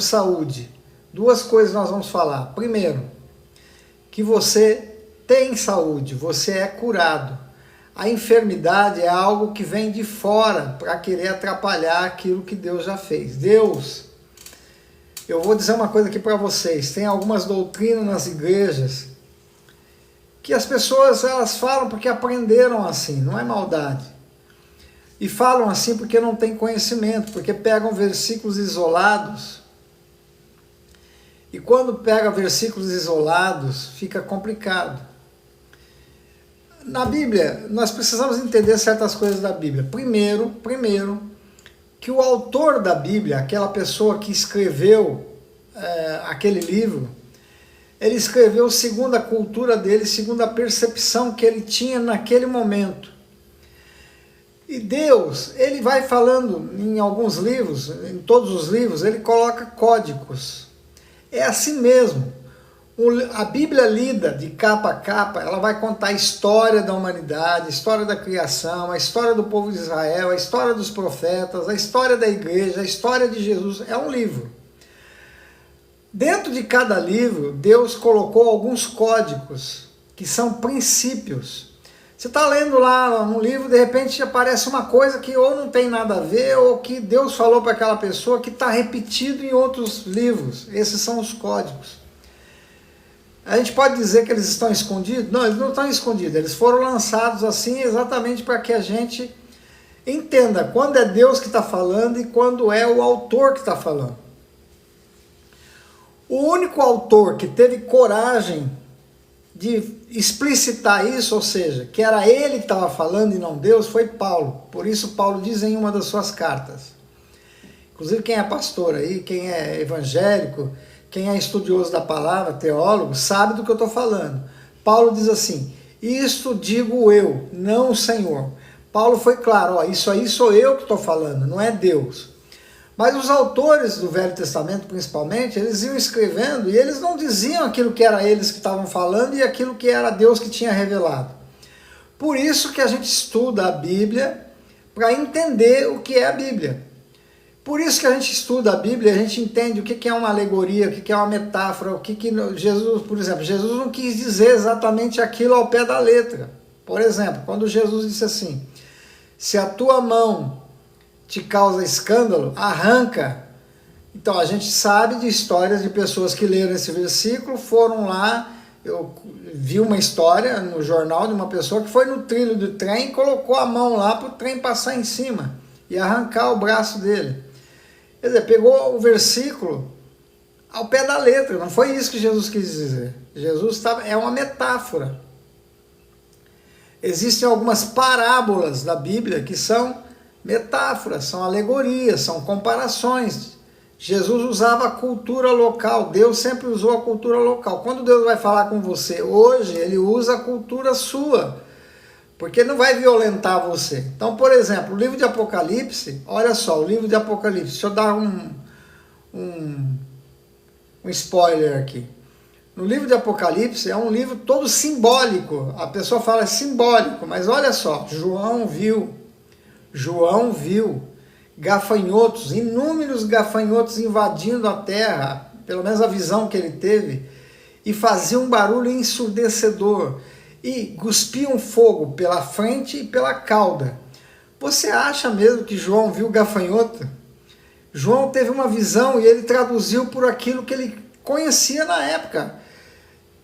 Saúde. Duas coisas nós vamos falar. Primeiro, que você tem saúde, você é curado. A enfermidade é algo que vem de fora para querer atrapalhar aquilo que Deus já fez. Eu vou dizer uma coisa aqui para vocês. Tem algumas doutrinas nas igrejas que as pessoas elas falam porque aprenderam assim, não é maldade. E falam assim porque não tem conhecimento, porque pegam versículos isolados. E quando pega versículos isolados, fica complicado. Na Bíblia, nós precisamos entender certas coisas da Bíblia. Primeiro, que o autor da Bíblia, aquela pessoa que escreveu aquele livro, ele escreveu segundo a cultura dele, segundo a percepção que ele tinha naquele momento. E Deus, ele vai falando em alguns livros, em todos os livros, ele coloca códigos. É assim mesmo. A Bíblia lida de capa a capa, ela vai contar a história da humanidade, a história da criação, a história do povo de Israel, a história dos profetas, a história da igreja, a história de Jesus. É um livro. Dentro de cada livro, Deus colocou alguns códigos, que são princípios. Você está lendo lá no livro, de repente aparece uma coisa que ou não tem nada a ver, ou que Deus falou para aquela pessoa que está repetido em outros livros. Esses são os códigos. A gente pode dizer que eles estão escondidos? Não, eles não estão escondidos. Eles foram lançados assim exatamente para que a gente entenda quando é Deus que está falando e quando é o autor que está falando. O único autor que teve coragem de explicitar isso, ou seja, que era ele que estava falando e não Deus, foi Paulo. Por isso Paulo diz em uma das suas cartas. Inclusive quem é pastor aí, quem é evangélico, quem é estudioso da palavra, teólogo, sabe do que eu estou falando. Paulo diz assim, isto digo eu, não o Senhor. Paulo foi claro, ó, isso aí sou eu que estou falando, não é Deus. Mas os autores do Velho Testamento, principalmente, eles iam escrevendo e eles não diziam aquilo que era eles que estavam falando e aquilo que era Deus que tinha revelado. Por isso que a gente estuda a Bíblia para entender o que é a Bíblia. Por isso que a gente estuda a Bíblia, a gente entende o que é uma alegoria, o que é uma metáfora, Jesus, por exemplo, Jesus não quis dizer exatamente aquilo ao pé da letra. Por exemplo, quando Jesus disse assim, se a tua mão te causa escândalo, arranca. Então a gente sabe de histórias de pessoas que leram esse versículo, foram lá, eu vi uma história no jornal de uma pessoa que foi no trilho do trem e colocou a mão lá para o trem passar em cima e arrancar o braço dele. Quer dizer, pegou o versículo ao pé da letra, não foi isso que Jesus quis dizer. É uma metáfora. Existem algumas parábolas da Bíblia que são metáforas, são alegorias, são comparações. Jesus usava a cultura local, Deus sempre usou a cultura local. Quando Deus vai falar com você hoje, ele usa a cultura sua, porque ele não vai violentar você. Então, por exemplo, o livro de Apocalipse, olha só, o livro de Apocalipse, deixa eu dar um spoiler aqui. No livro de Apocalipse é um livro todo simbólico, a pessoa fala simbólico, mas olha só, João viu gafanhotos, inúmeros gafanhotos invadindo a terra, pelo menos a visão que ele teve, e faziam um barulho ensurdecedor, e cuspiam fogo pela frente e pela cauda. Você acha mesmo que João viu gafanhoto? João teve uma visão e ele traduziu por aquilo que ele conhecia na época.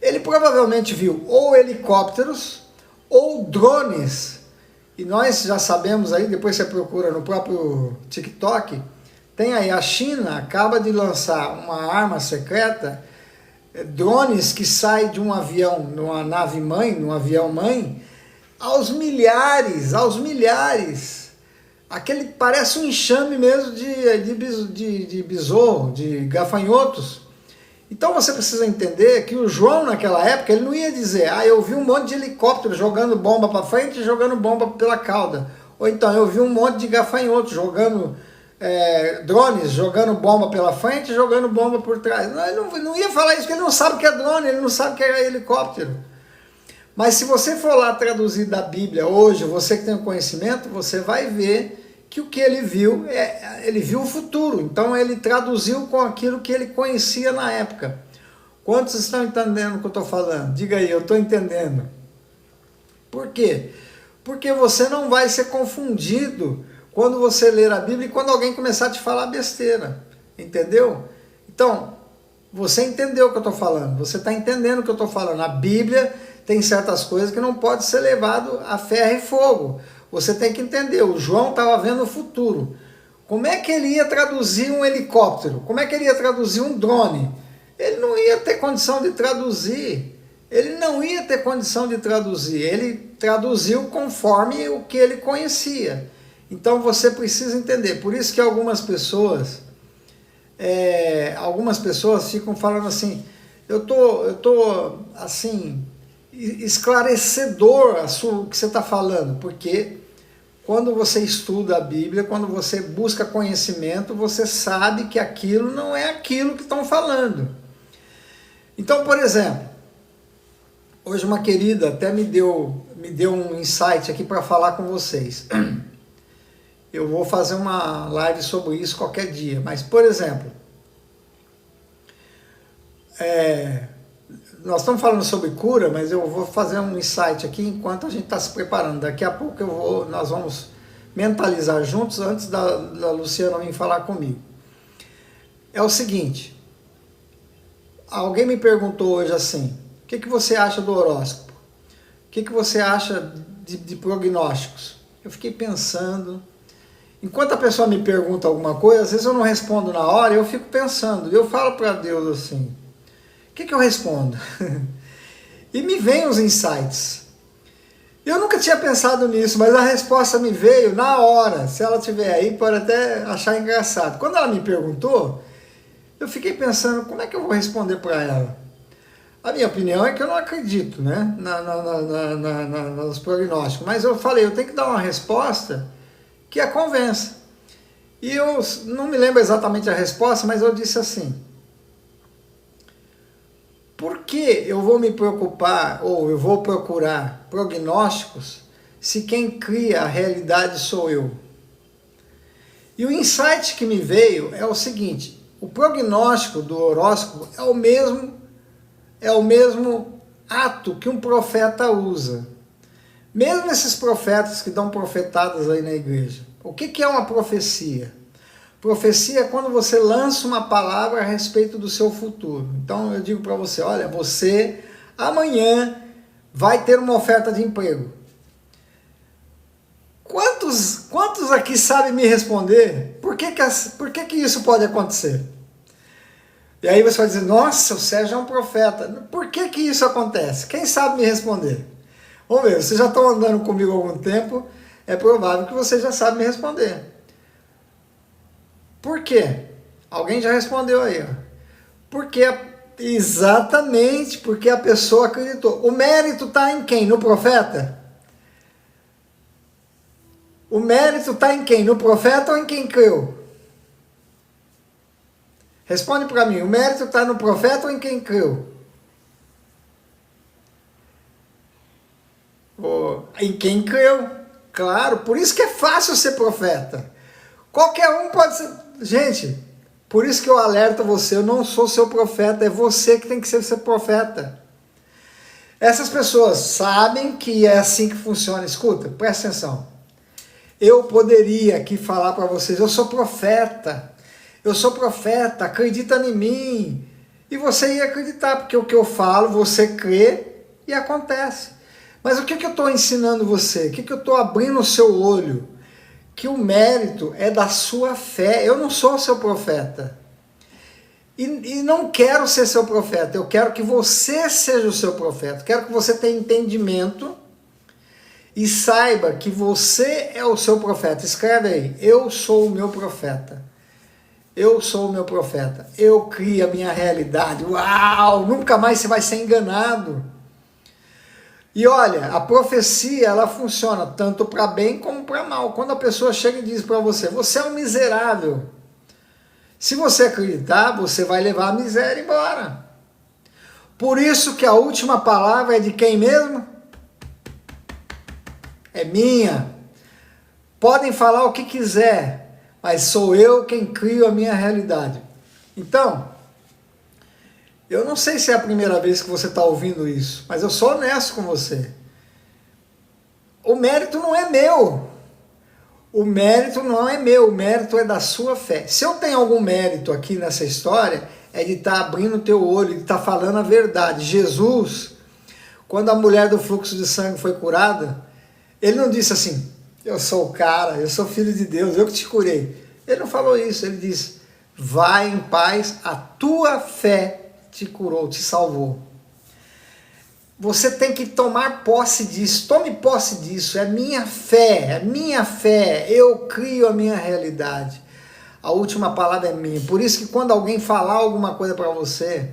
Ele provavelmente viu ou helicópteros ou drones. E nós já sabemos aí, depois você procura no próprio TikTok, tem aí a China acaba de lançar uma arma secreta, drones que saem de um avião, numa nave mãe, num avião mãe, aos milhares, aquele parece um enxame mesmo de besouro, de gafanhotos. Então você precisa entender que o João naquela época, ele não ia dizer, eu vi um monte de helicóptero jogando bomba para frente e jogando bomba pela cauda. Ou então, eu vi um monte de gafanhotos jogando drones, jogando bomba pela frente e jogando bomba por trás. Não, ele não ia falar isso, porque ele não sabe o que é drone, ele não sabe o que é helicóptero. Mas se você for lá traduzir da Bíblia hoje, você que tem o conhecimento, você vai ver que o que ele viu, ele viu o futuro, então ele traduziu com aquilo que ele conhecia na época. Quantos estão entendendo o que eu estou falando? Diga aí, eu estou entendendo. Por quê? Porque você não vai ser confundido quando você ler a Bíblia e quando alguém começar a te falar besteira, entendeu? Então, você entendeu o que eu estou falando, você está entendendo o que eu estou falando. A Bíblia tem certas coisas que não pode ser levado a ferro e fogo. Você tem que entender, o João estava vendo o futuro. Como é que ele ia traduzir um helicóptero? Como é que ele ia traduzir um drone? Ele não ia ter condição de traduzir. Ele não ia ter condição de traduzir. Ele traduziu conforme o que ele conhecia. Então você precisa entender. Por isso que algumas pessoas ficam falando assim, eu tô assim, esclarecedor o que você está falando, porque quando você estuda a Bíblia, quando você busca conhecimento, você sabe que aquilo não é aquilo que estão falando. Então, por exemplo, hoje uma querida até me deu um insight aqui para falar com vocês. Eu vou fazer uma live sobre isso qualquer dia, mas, por exemplo, nós estamos falando sobre cura, mas eu vou fazer um insight aqui enquanto a gente está se preparando. Daqui a pouco nós vamos mentalizar juntos antes da Luciana vir falar comigo. É o seguinte, alguém me perguntou hoje assim, o que você acha do horóscopo? O que você acha de prognósticos? Eu fiquei pensando. Enquanto a pessoa me pergunta alguma coisa, às vezes eu não respondo na hora, eu fico pensando. Eu falo para Deus assim, o que eu respondo? E me vem os insights. Eu nunca tinha pensado nisso, mas a resposta me veio na hora. Se ela estiver aí, pode até achar engraçado. Quando ela me perguntou, eu fiquei pensando, como é que eu vou responder para ela? A minha opinião é que eu não acredito, né, nos prognósticos. Mas eu falei, eu tenho que dar uma resposta que a convença. E eu não me lembro exatamente a resposta, mas eu disse assim, por que eu vou me preocupar ou eu vou procurar prognósticos se quem cria a realidade sou eu? E o insight que me veio é o seguinte, o prognóstico do horóscopo é o mesmo ato que um profeta usa. Mesmo esses profetas que dão profetadas aí na igreja. O que é uma profecia? Profecia é quando você lança uma palavra a respeito do seu futuro. Então eu digo para você, olha, você amanhã vai ter uma oferta de emprego. Quantos aqui sabem me responder? Por que isso pode acontecer? E aí você vai dizer, nossa, o Sérgio é um profeta. Por que isso acontece? Quem sabe me responder? Vamos ver, vocês já estão andando comigo há algum tempo, é provável que você já sabe me responder. Por quê? Alguém já respondeu aí, ó. Exatamente porque a pessoa acreditou. O mérito está em quem? No profeta? O mérito está em quem? No profeta ou em quem creu? Responde para mim, o mérito está no profeta ou em quem creu? Em quem creu, claro, por isso que é fácil ser profeta. Qualquer um pode ser. Gente, por isso que eu alerto você, eu não sou seu profeta, é você que tem que ser seu profeta. Essas pessoas sabem que é assim que funciona. Escuta, presta atenção. Eu poderia aqui falar para vocês, eu sou profeta, acredita em mim. E você ia acreditar, porque o que eu falo, você crê e acontece. Mas o que eu estou ensinando você? O que eu estou abrindo o seu olho? Que o mérito é da sua fé. Eu não sou seu profeta. E não quero ser seu profeta. Eu quero que você seja o seu profeta. Quero que você tenha entendimento e saiba que você é o seu profeta. Escreve aí. Eu sou o meu profeta. Eu sou o meu profeta. Eu crio a minha realidade. Uau! Nunca mais você vai ser enganado. E olha, a profecia, ela funciona tanto para bem como para mal. Quando a pessoa chega e diz para você, você é um miserável. Se você acreditar, você vai levar a miséria embora. Por isso que a última palavra é de quem mesmo? É minha. Podem falar o que quiser, mas sou eu quem crio a minha realidade. Então, eu não sei se é a primeira vez que você está ouvindo isso, mas eu sou honesto com você. O mérito não é meu. O mérito não é meu, o mérito é da sua fé. Se eu tenho algum mérito aqui nessa história, é de estar abrindo o teu olho, de estar falando a verdade. Jesus, quando a mulher do fluxo de sangue foi curada, ele não disse assim, eu sou o cara, eu sou filho de Deus, eu que te curei. Ele não falou isso, ele disse, vai em paz, a tua fé te curou, te salvou. Você tem que tomar posse disso, tome posse disso, é minha fé, eu crio a minha realidade. A última palavra é minha, por isso que quando alguém falar alguma coisa para você,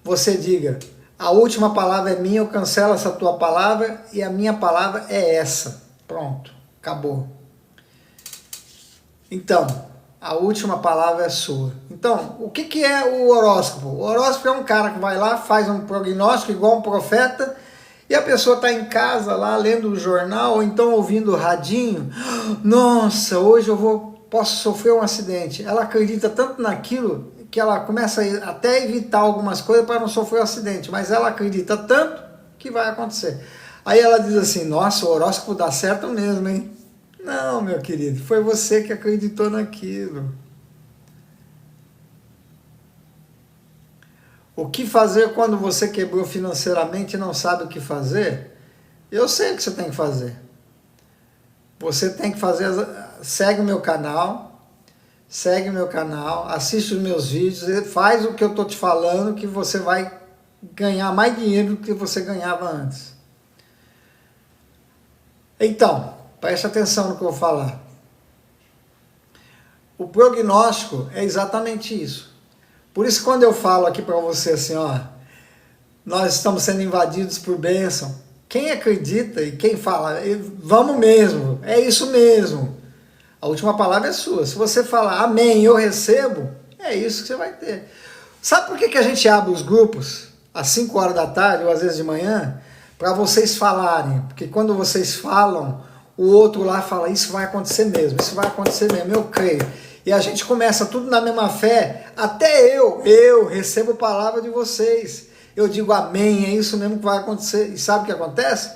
você diga, a última palavra é minha, eu cancelo essa tua palavra e a minha palavra é essa. Pronto, acabou. Então, a última palavra é sua. Então, o que é o horóscopo? O horóscopo é um cara que vai lá, faz um prognóstico igual um profeta, e a pessoa está em casa lá lendo o jornal, ou então ouvindo o radinho. Nossa, hoje posso sofrer um acidente. Ela acredita tanto naquilo que ela começa a até evitar algumas coisas para não sofrer um acidente, mas ela acredita tanto que vai acontecer. Aí ela diz assim, nossa, o horóscopo dá certo mesmo, hein? Não, meu querido, foi você que acreditou naquilo. O que fazer quando você quebrou financeiramente e não sabe o que fazer? Eu sei o que você tem que fazer. Você tem que fazer, segue o meu canal, assiste os meus vídeos, faz o que eu estou te falando que você vai ganhar mais dinheiro do que você ganhava antes. Então, preste atenção no que eu vou falar. O prognóstico é exatamente isso. Por isso, quando eu falo aqui para você assim, ó, nós estamos sendo invadidos por bênção, quem acredita e quem fala, vamos mesmo, é isso mesmo, a última palavra é sua. Se você falar amém, eu recebo, é isso que você vai ter. Sabe por que a gente abre os grupos às 5 horas da tarde ou às vezes de manhã? Para vocês falarem, porque quando vocês falam, o outro lá fala, isso vai acontecer mesmo, eu creio. E a gente começa tudo na mesma fé, até eu recebo palavra de vocês. Eu digo amém, é isso mesmo que vai acontecer. E sabe o que acontece?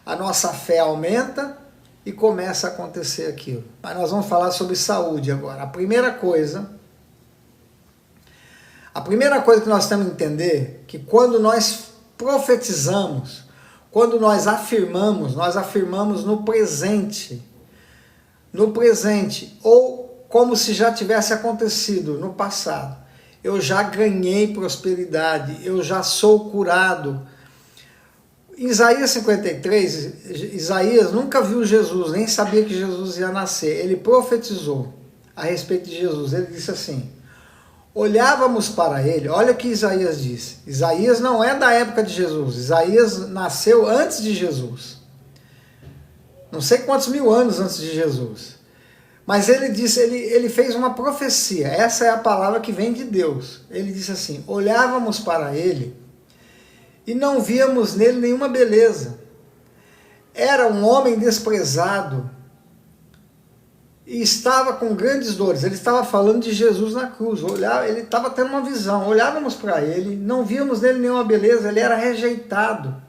A nossa fé aumenta e começa a acontecer aquilo. Mas nós vamos falar sobre saúde agora. A primeira coisa que nós temos que entender, que quando nós profetizamos, quando nós afirmamos no presente, ou como se já tivesse acontecido no passado. Eu já ganhei prosperidade, eu já sou curado. Em Isaías 53, Isaías nunca viu Jesus, nem sabia que Jesus ia nascer. Ele profetizou a respeito de Jesus. Ele disse assim, olhávamos para ele, olha o que Isaías disse. Isaías não é da época de Jesus, Isaías nasceu antes de Jesus. Não sei quantos mil anos antes de Jesus. Mas ele disse, ele fez uma profecia, essa é a palavra que vem de Deus. Ele disse assim, olhávamos para ele e não víamos nele nenhuma beleza. Era um homem desprezado e estava com grandes dores. Ele estava falando de Jesus na cruz, ele estava tendo uma visão, olhávamos para ele, não víamos nele nenhuma beleza, ele era rejeitado.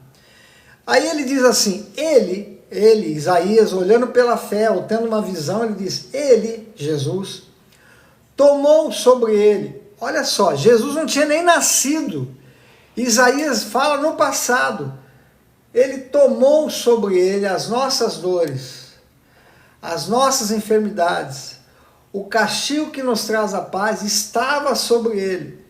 Aí ele diz assim, ele, Isaías, olhando pela fé, ou tendo uma visão, ele diz, Jesus, tomou sobre ele. Olha só, Jesus não tinha nem nascido. Isaías fala no passado. Ele tomou sobre ele as nossas dores, as nossas enfermidades. O castigo que nos traz a paz estava sobre ele.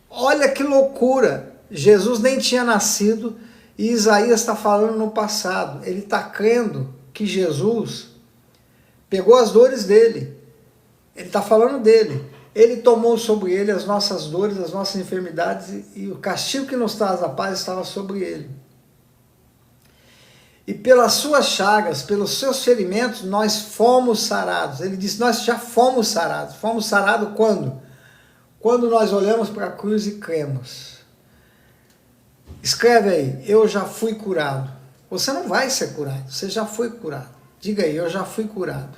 Olha que loucura. Jesus nem tinha nascido. E Isaías está falando no passado, ele está crendo que Jesus pegou as dores dele, ele está falando dele, ele tomou sobre ele as nossas dores, as nossas enfermidades, e o castigo que nos traz a paz estava sobre ele. E pelas suas chagas, pelos seus ferimentos, nós fomos sarados. Ele disse, nós já fomos sarados. Fomos sarados quando? Quando nós olhamos para a cruz e cremos. Escreve aí, eu já fui curado. Você não vai ser curado, você já foi curado. Diga aí, eu já fui curado.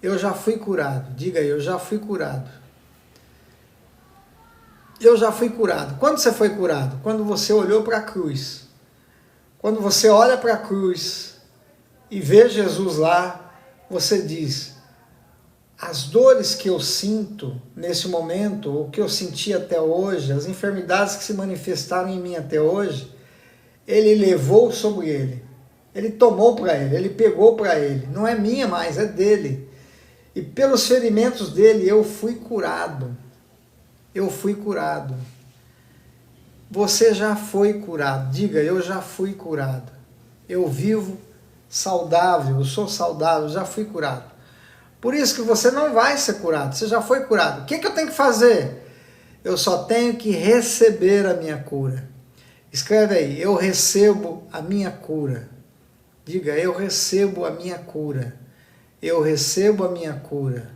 Eu já fui curado. Diga aí, eu já fui curado. Eu já fui curado. Quando você foi curado? Quando você olhou para a cruz. Quando você olha para a cruz e vê Jesus lá, você diz: as dores que eu sinto nesse momento, o que eu senti até hoje, as enfermidades que se manifestaram em mim até hoje, ele levou sobre ele. Ele tomou para ele, ele pegou para ele. Não é minha mais, é dele. E pelos ferimentos dele eu fui curado. Eu fui curado. Você já foi curado. Diga, eu já fui curado. Eu vivo saudável, eu sou saudável, já fui curado. Por isso que você não vai ser curado, você já foi curado. O que eu tenho que fazer? Eu só tenho que receber a minha cura. Escreve aí, eu recebo a minha cura. Diga, eu recebo a minha cura. Eu recebo a minha cura.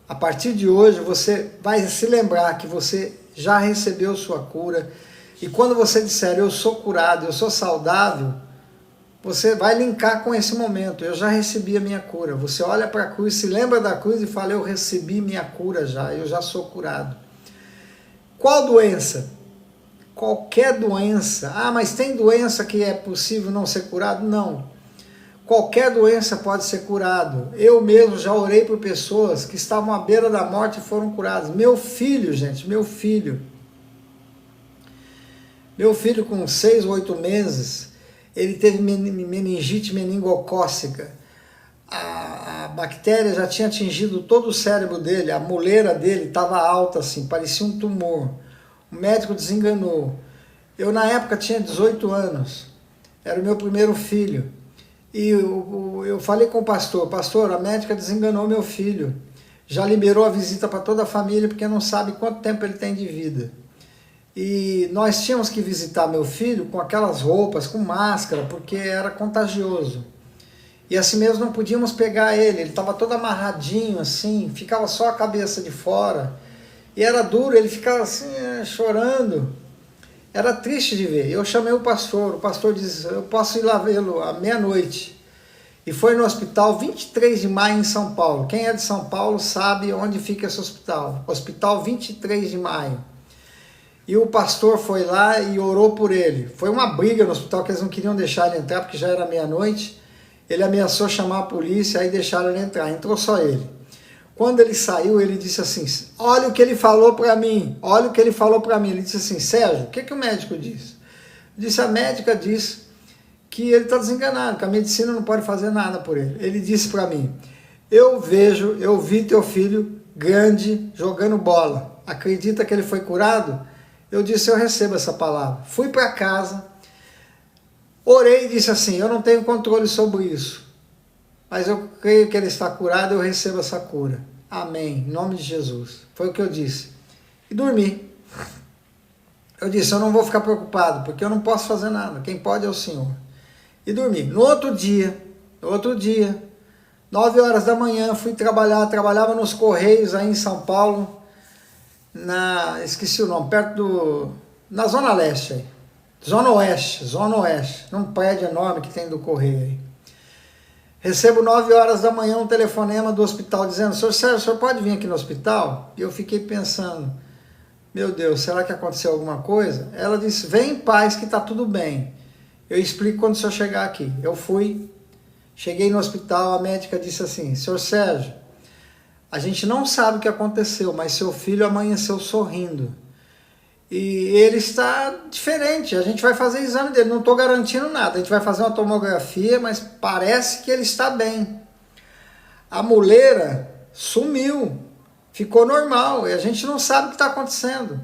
A partir de hoje você vai se lembrar que você já recebeu sua cura. E quando você disser, eu sou curado, eu sou saudável, você vai linkar com esse momento. Eu já recebi a minha cura. Você olha para a cruz, se lembra da cruz e fala, eu recebi minha cura já, eu já sou curado. Qual doença? Qualquer doença. Ah, mas tem doença que é possível não ser curado? Não. Qualquer doença pode ser curado. Eu mesmo já orei por pessoas que estavam à beira da morte e foram curadas. Meu filho, gente, meu filho com 6 ou 8 meses, ele teve meningite meningocócica. A bactéria já tinha atingido todo o cérebro dele, a moleira dele estava alta assim, parecia um tumor. O médico desenganou. Eu na época tinha 18 anos, era o meu primeiro filho. E eu falei com o pastor, a médica desenganou meu filho, já liberou a visita para toda a família, porque não sabe quanto tempo ele tem de vida. E nós tínhamos que visitar meu filho com aquelas roupas, com máscara, porque era contagioso. E assim mesmo não podíamos pegar ele estava todo amarradinho assim, ficava só a cabeça de fora. E era duro, ele ficava assim, chorando. Era triste de ver. Eu chamei o pastor disse, eu posso ir lá vê-lo à meia-noite. E foi no hospital 23 de maio em São Paulo. Quem é de São Paulo sabe onde fica esse hospital. Hospital 23 de maio. E o pastor foi lá e orou por ele. Foi uma briga no hospital, que eles não queriam deixar ele entrar, porque já era meia-noite. Ele ameaçou chamar a polícia, aí deixaram ele entrar. Entrou só ele. Quando ele saiu, ele disse assim, olha o que ele falou para mim, olha o que ele falou para mim. Ele disse assim, Sérgio, o que o médico disse? Disse, a médica disse que ele está desenganado, que a medicina não pode fazer nada por ele. Ele disse para mim, eu vi teu filho grande jogando bola. Acredita que ele foi curado? Eu disse, eu recebo essa palavra. Fui para casa, orei e disse assim, eu não tenho controle sobre isso, mas eu creio que ele está curado, eu recebo essa cura. Amém, em nome de Jesus. Foi o que eu disse. E dormi. Eu disse, eu não vou ficar preocupado, porque eu não posso fazer nada. Quem pode é o Senhor. E dormi. No outro dia, 9 horas da manhã, fui trabalhar, trabalhava nos Correios aí em São Paulo, esqueci o nome, na Zona Leste aí. Zona Oeste, num prédio enorme que tem do Correio aí. Recebo 9 horas da manhã um telefonema do hospital dizendo, senhor Sérgio, o senhor pode vir aqui no hospital? E eu fiquei pensando, meu Deus, será que aconteceu alguma coisa? Ela disse, vem em paz que está tudo bem. Eu explico quando o senhor chegar aqui. Eu fui, cheguei no hospital, a médica disse assim, senhor Sérgio, a gente não sabe o que aconteceu, mas seu filho amanheceu sorrindo. E ele está diferente, a gente vai fazer exame dele, não estou garantindo nada, a gente vai fazer uma tomografia, mas parece que ele está bem. A moleira sumiu, ficou normal, e a gente não sabe o que está acontecendo.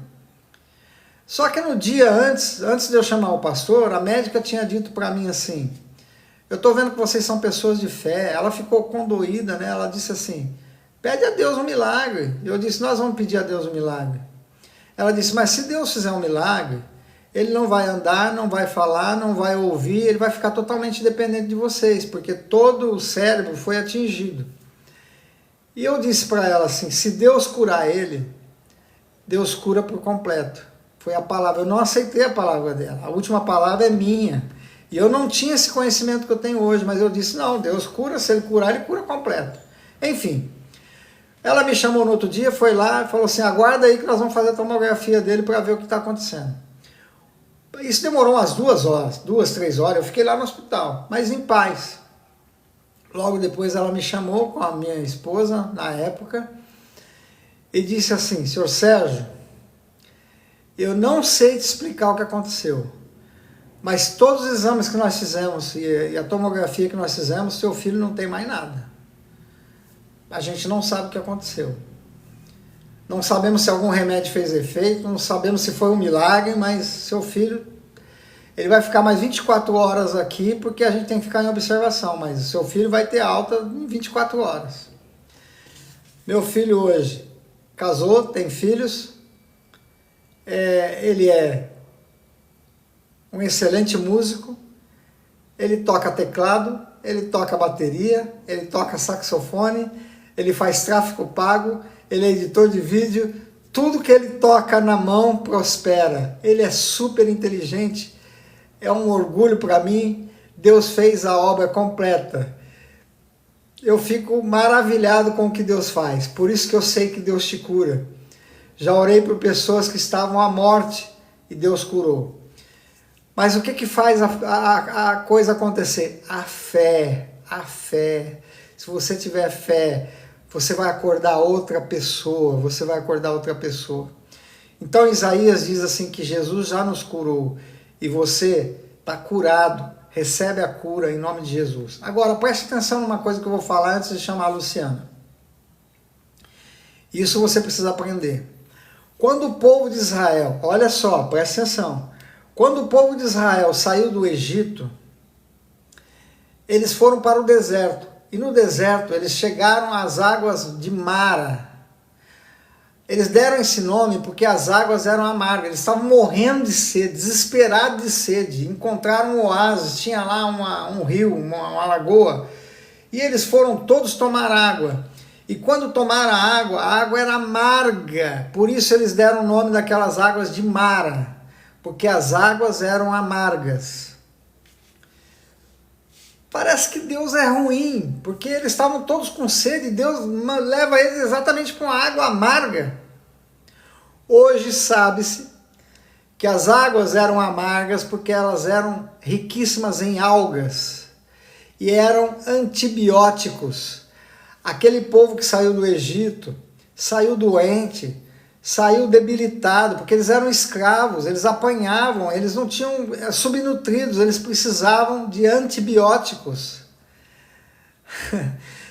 Só que no dia antes de eu chamar o pastor, a médica tinha dito para mim assim, eu estou vendo que vocês são pessoas de fé. Ela ficou condoída, né? Ela disse assim, pede a Deus um milagre. Eu disse, nós vamos pedir a Deus um milagre. Ela disse, mas se Deus fizer um milagre, ele não vai andar, não vai falar, não vai ouvir, ele vai ficar totalmente dependente de vocês, porque todo o cérebro foi atingido. E eu disse para ela assim, se Deus curar ele, Deus cura por completo. Foi a palavra, eu não aceitei a palavra dela, a última palavra é minha. E eu não tinha esse conhecimento que eu tenho hoje, mas eu disse, não, Deus cura, se Ele curar, Ele cura completo. Enfim, ela me chamou no outro dia, foi lá e falou assim, aguarda aí que nós vamos fazer a tomografia dele para ver o que está acontecendo. Isso demorou umas 2 horas, 2, 3 horas, eu fiquei lá no hospital, mas em paz. Logo depois ela me chamou com a minha esposa, na época, e disse assim, senhor Sérgio, eu não sei te explicar o que aconteceu, mas todos os exames que nós fizemos e a tomografia que nós fizemos, seu filho não tem mais nada. A gente não sabe o que aconteceu. Não sabemos se algum remédio fez efeito, não sabemos se foi um milagre, mas seu filho, ele vai ficar mais 24 horas aqui, porque a gente tem que ficar em observação, mas o seu filho vai ter alta em 24 horas. Meu filho hoje casou, tem filhos, ele é um excelente músico, ele toca teclado, ele toca bateria, ele toca saxofone, ele faz tráfego pago, ele é editor de vídeo, tudo que ele toca na mão prospera. Ele é super inteligente, é um orgulho para mim, Deus fez a obra completa. Eu fico maravilhado com o que Deus faz, por isso que eu sei que Deus te cura. Já orei por pessoas que estavam à morte e Deus curou. Mas o que faz a coisa acontecer? A fé, a fé. Se você tiver fé, você vai acordar outra pessoa, você vai acordar outra pessoa. Então Isaías diz assim que Jesus já nos curou e você está curado, recebe a cura em nome de Jesus. Agora preste atenção numa coisa que eu vou falar antes de chamar a Luciana. Isso você precisa aprender. Quando o povo de Israel, olha só, preste atenção, quando o povo de Israel saiu do Egito, eles foram para o deserto. E no deserto eles chegaram às águas de Mara. Eles deram esse nome porque as águas eram amargas. Eles estavam morrendo de sede, desesperados de sede. Encontraram um oásis, tinha lá um rio, uma lagoa. E eles foram todos tomar água. E quando tomaram a água era amarga. Por isso eles deram o nome daquelas águas de Mara. Porque as águas eram amargas. Parece que Deus é ruim, porque eles estavam todos com sede e Deus leva eles exatamente com a água amarga. Hoje sabe-se que as águas eram amargas porque elas eram riquíssimas em algas e eram antibióticos. Aquele povo que saiu do Egito saiu doente, saiu debilitado, porque eles eram escravos, eles apanhavam, eles não tinham subnutridos, eles precisavam de antibióticos.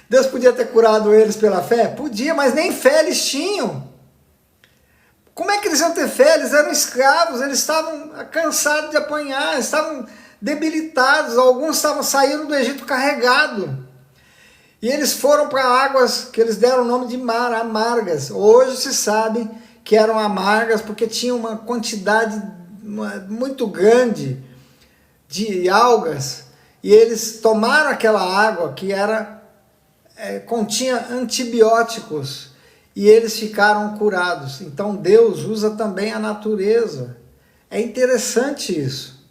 Deus podia ter curado eles pela fé? Podia, mas nem fé eles tinham. Como é que eles iam ter fé? Eles eram escravos, eles estavam cansados de apanhar, estavam debilitados, alguns saíram do Egito carregados. E eles foram para águas que eles deram o nome de Mara, amargas. Hoje se sabe que eram amargas porque tinha uma quantidade muito grande de algas. E eles tomaram aquela água que continha antibióticos e eles ficaram curados. Então Deus usa também a natureza. É interessante isso.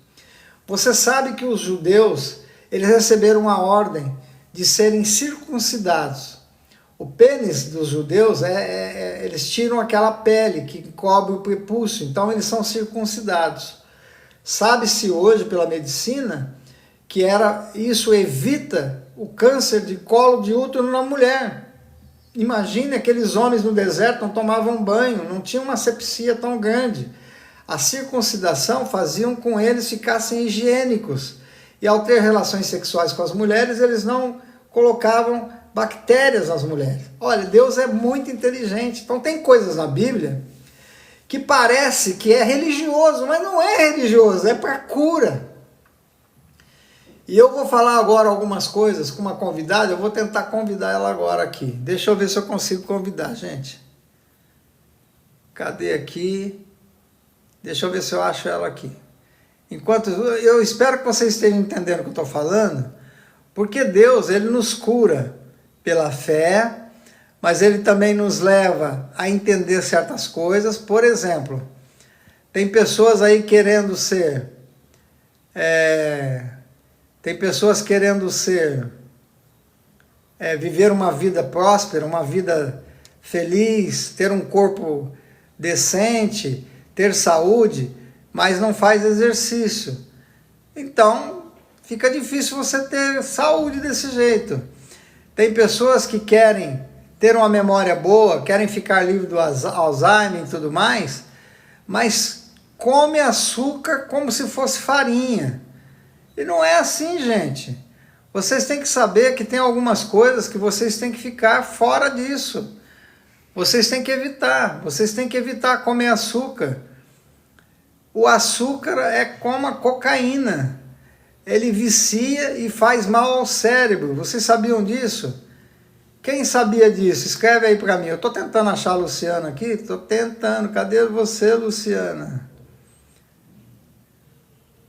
Você sabe que os judeus, eles receberam uma ordem de serem circuncidados. O pênis dos judeus, eles tiram aquela pele que cobre o prepúcio, então eles são circuncidados. Sabe-se hoje pela medicina que isso evita o câncer de colo de útero na mulher. Imagine aqueles homens no deserto, não tomavam banho, não tinham uma asepsia tão grande. A circuncidação fazia com eles ficassem higiênicos. E ao ter relações sexuais com as mulheres, eles não colocavam bactérias nas mulheres. Olha, Deus é muito inteligente. Então tem coisas na Bíblia que parece que é religioso, mas não é religioso, é para cura. E eu vou falar agora algumas coisas com uma convidada, eu vou tentar convidar ela agora aqui. Deixa eu ver se eu consigo convidar, gente. Cadê aqui? Deixa eu ver se eu acho ela aqui. Enquanto eu espero que vocês estejam entendendo o que eu estou falando, porque Deus, Ele nos cura pela fé, mas Ele também nos leva a entender certas coisas. Por exemplo, tem pessoas aí querendo ser Tem pessoas querendo viver uma vida próspera, uma vida feliz, ter um corpo decente, ter saúde, mas não faz exercício. Então, fica difícil você ter saúde desse jeito. Tem pessoas que querem ter uma memória boa, querem ficar livre do Alzheimer e tudo mais, mas come açúcar como se fosse farinha. E não é assim, gente. Vocês têm que saber que tem algumas coisas que vocês têm que ficar fora disso. Vocês têm que evitar comer açúcar. O açúcar é como a cocaína. Ele vicia e faz mal ao cérebro. Vocês sabiam disso? Quem sabia disso? Escreve aí para mim. Eu estou tentando achar a Luciana aqui. Estou tentando. Cadê você, Luciana?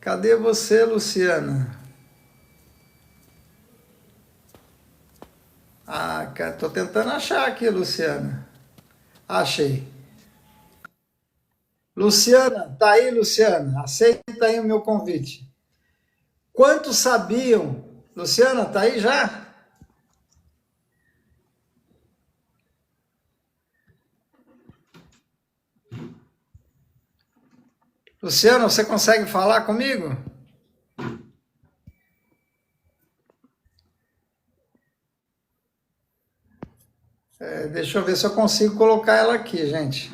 Cadê você, Luciana? Ah, estou tentando achar aqui, Luciana. Achei. Luciana, tá aí, Luciana? Aceita aí o meu convite. Quantos sabiam? Luciana, tá aí já? Luciana, você consegue falar comigo? Deixa eu ver se eu consigo colocar ela aqui, gente.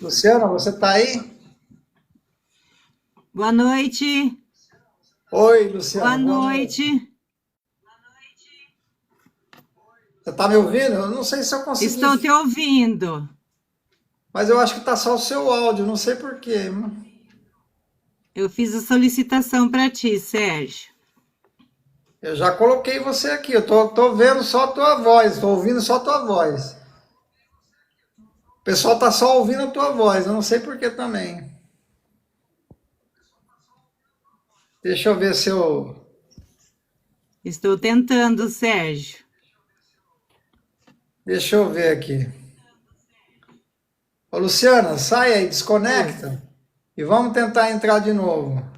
Luciana, você tá aí? Boa noite. Oi, Luciana. Boa noite. Você tá me ouvindo? Eu não sei se eu consigo. Estou te ouvindo. Mas eu acho que tá só o seu áudio, não sei porquê. Eu fiz a solicitação para ti, Sérgio. Eu já coloquei você aqui, eu tô vendo só a tua voz, tô ouvindo só a tua voz. O pessoal tá só ouvindo a tua voz, eu não sei porquê também. Deixa eu ver se eu... Estou tentando, Sérgio. Deixa eu ver aqui. Ô, Luciana, sai aí, desconecta e vamos tentar entrar de novo.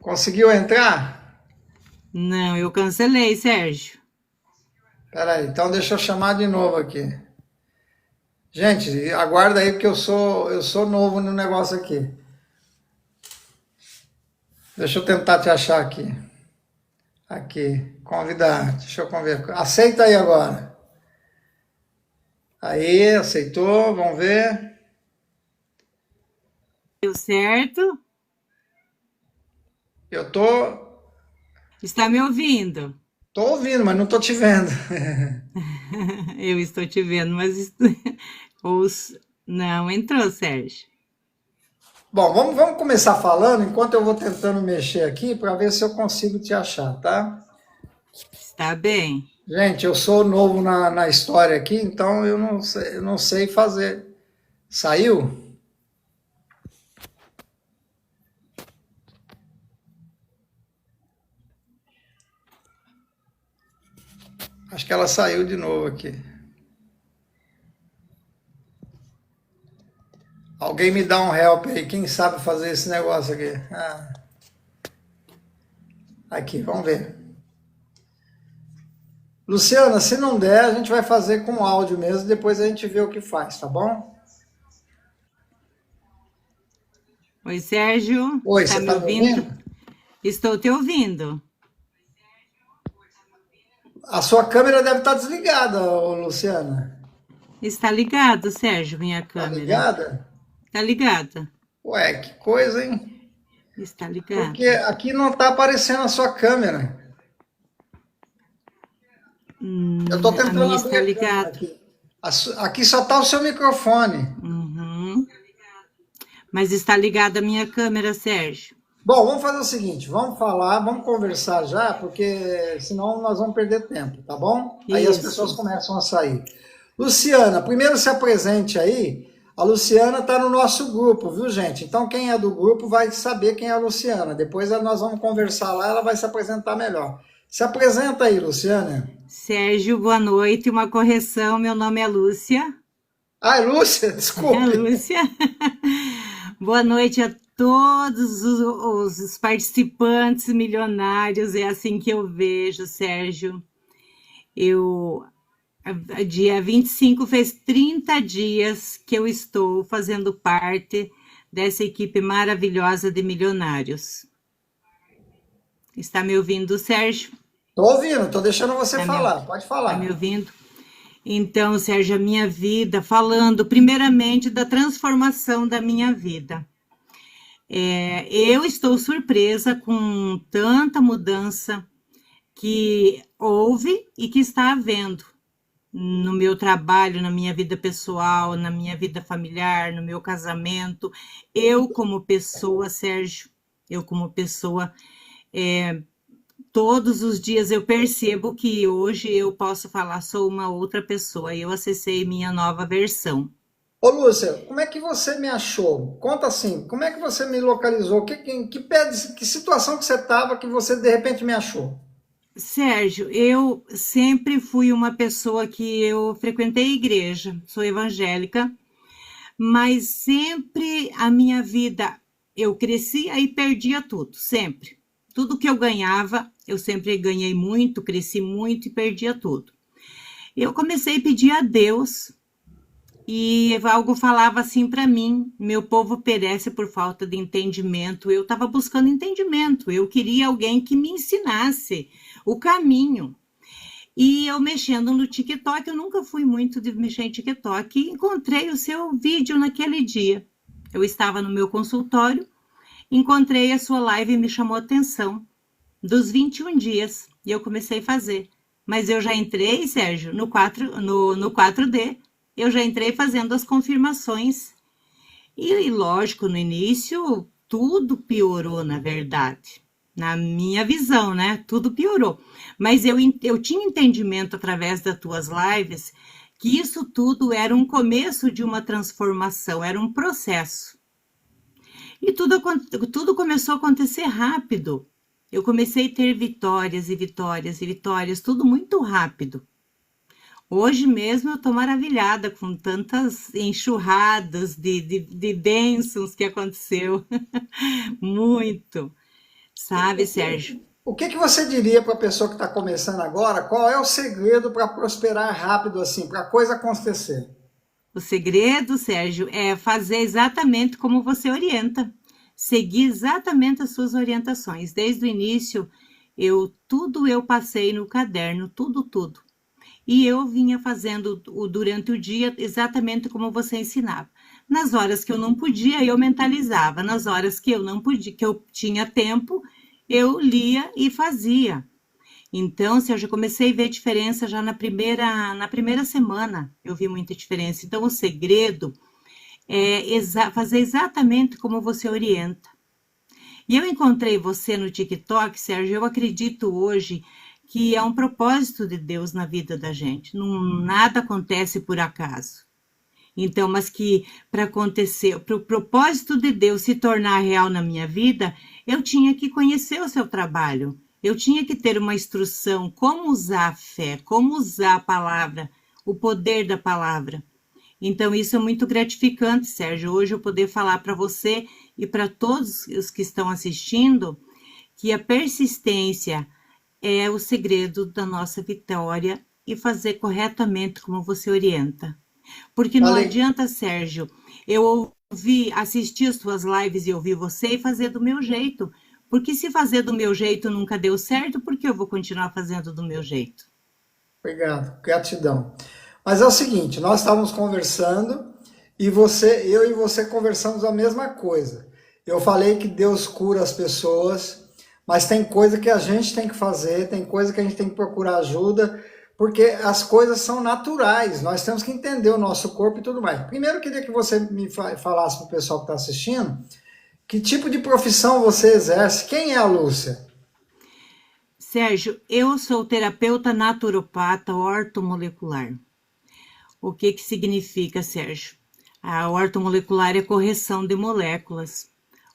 Conseguiu entrar? Não, eu cancelei, Sérgio. Espera aí, então deixa eu chamar de novo aqui. Gente, aguarda aí porque eu sou novo no negócio aqui. Deixa eu tentar te achar aqui. Aqui, convidar. Deixa eu conversar. Aceita aí agora. Aí, aceitou, vamos ver. Deu certo? Eu tô Está me ouvindo? ouvindo, mas não tô te vendo. Eu estou te vendo, mas não entrou, Sérgio. Bom, vamos começar falando enquanto eu vou tentando mexer aqui para ver se eu consigo te achar, tá? Está bem. Gente, eu sou novo na história aqui, então eu não sei fazer. Saiu? Acho que ela saiu de novo aqui. Alguém me dá um help aí, quem sabe fazer esse negócio aqui? Aqui, vamos ver. Luciana, se não der, a gente vai fazer com áudio mesmo, depois a gente vê o que faz, tá bom? Oi, Sérgio. Oi, Está você me tá me ouvindo? ouvindo? Estou te ouvindo. A sua câmera deve estar desligada, ô, Luciana. Está ligado, Sérgio, minha Tá câmera. ligada? Está ligada. Ué, que coisa, hein? Está ligado. Porque aqui não tá aparecendo a sua câmera. Eu tô A tentando minha abrir está a câmera ligada. aqui. Aqui só tá o seu microfone. Uhum. Mas está ligada a minha câmera, Sérgio. Bom, vamos fazer o seguinte, vamos falar, vamos conversar já, porque senão nós vamos perder tempo, tá bom? Aí as Isso. pessoas começam a sair. Luciana, primeiro se apresente aí. A Luciana está no nosso grupo, viu, gente? Então quem é do grupo vai saber quem é a Luciana. Depois nós vamos conversar lá, ela vai se apresentar melhor. Se apresenta aí, Luciana. Sérgio, boa noite. Uma correção, meu nome é Lúcia. Ai, Lúcia, É desculpe. Lúcia. Boa noite a todos os participantes milionários. É assim que eu vejo, Sérgio. Eu, dia 25 fez 30 dias que eu estou fazendo parte dessa equipe maravilhosa de milionários. Está me ouvindo, Sérgio? Tô ouvindo, tô deixando você Está me, falar. Pode tá me falar. ouvindo? Então, Sérgio, a minha vida, falando primeiramente da transformação da minha vida. Eu estou surpresa com tanta mudança que houve e que está havendo no meu trabalho, na minha vida pessoal, na minha vida familiar, no meu casamento. Eu, como pessoa, Sérgio, eu, como pessoa, todos os dias eu percebo que hoje eu posso falar, sou uma outra pessoa. Eu acessei minha nova versão. Ô, Lúcia, como é que você me achou? Conta assim, como é que você me localizou? Que situação que você estava que você de repente me achou? Sérgio, eu sempre fui uma pessoa que eu frequentei igreja, sou evangélica, mas sempre a minha vida eu crescia e perdia tudo, sempre. Tudo que eu ganhava, eu sempre ganhei muito, cresci muito e perdia tudo. Eu comecei a pedir a Deus e algo falava assim para mim: meu povo perece por falta de entendimento. Eu estava buscando entendimento, eu queria alguém que me ensinasse o caminho. E eu mexendo no TikTok, eu nunca fui muito de mexer em TikTok, e encontrei o seu vídeo naquele dia. Eu estava no meu consultório, encontrei a sua live e me chamou a atenção. Dos 21 dias, e eu comecei a fazer. Mas eu já entrei, Sérgio, no 4D, eu já entrei fazendo as confirmações. E lógico, no início, tudo piorou, na verdade. Na minha visão, né? Tudo piorou. Mas eu tinha entendimento através das tuas lives que isso tudo era um começo de uma transformação, era um processo. E tudo começou a acontecer rápido. Eu comecei a ter vitórias e vitórias e vitórias, tudo muito rápido. Hoje mesmo eu estou maravilhada com tantas enxurradas de bênçãos que aconteceu. Muito. Sabe, Sérgio? O que que você diria para a pessoa que está começando agora? Qual é o segredo para prosperar rápido assim, para a coisa acontecer? O segredo, Sérgio, é fazer exatamente como você orienta. Seguir exatamente as suas orientações. Desde o início, tudo eu passei no caderno, tudo. E eu vinha fazendo durante o dia exatamente como você ensinava. Nas horas que eu não podia, eu mentalizava. Nas horas que eu não podia, que eu tinha tempo, eu lia e fazia. Então, Sérgio, eu comecei a ver diferença já na primeira semana. Eu vi muita diferença. Então, o segredo é fazer exatamente como você orienta. E eu encontrei você no TikTok, Sérgio. Eu acredito hoje que é um propósito de Deus na vida da gente. Não, nada acontece por acaso. Então, mas que para acontecer, para o propósito de Deus se tornar real na minha vida, eu tinha que conhecer o seu trabalho. Eu tinha que ter uma instrução, como usar a fé, como usar a palavra, o poder da palavra. Então, isso é muito gratificante, Sérgio, hoje eu poder falar para você e para todos os que estão assistindo que a persistência é o segredo da nossa vitória e fazer corretamente como você orienta. Porque não Ale- adianta, Sérgio, eu assistir as suas lives e ouvir você e fazer do meu jeito. Porque se fazer do meu jeito nunca deu certo, por que eu vou continuar fazendo do meu jeito? Obrigado, gratidão. Mas é o seguinte, nós estávamos conversando e eu e você conversamos a mesma coisa. Eu falei que Deus cura as pessoas, mas tem coisa que a gente tem que fazer, tem coisa que a gente tem que procurar ajuda, porque as coisas são naturais, nós temos que entender o nosso corpo e tudo mais. Primeiro, eu queria que você me falasse para o pessoal que está assistindo, que tipo de profissão você exerce? Quem é a Lúcia? Sérgio, eu sou terapeuta naturopata ortomolecular. O que que significa, Sérgio? A ortomolecular é correção de moléculas.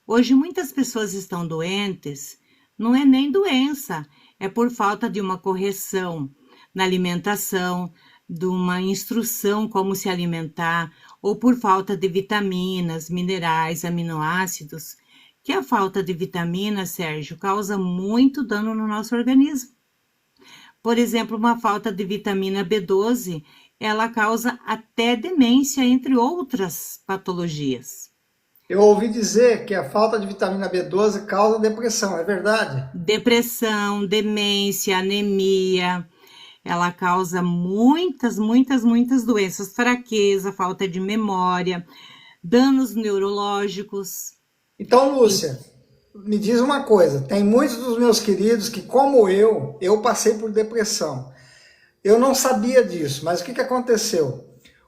Hoje muitas pessoas estão doentes, não é nem doença, é por falta de uma correção na alimentação, de uma instrução como se alimentar, ou por falta de vitaminas, minerais, aminoácidos, que a falta de vitamina, Sérgio, causa muito dano no nosso organismo. Por exemplo, uma falta de vitamina B12, ela causa até demência, entre outras patologias. Eu ouvi dizer que a falta de vitamina B12 causa depressão, é verdade? Depressão, demência, anemia, ela causa muitas doenças, fraqueza, falta de memória, danos neurológicos. Então, Lúcia, me diz uma coisa, tem muitos dos meus queridos que, como eu passei por depressão. Eu não sabia disso, mas o que aconteceu?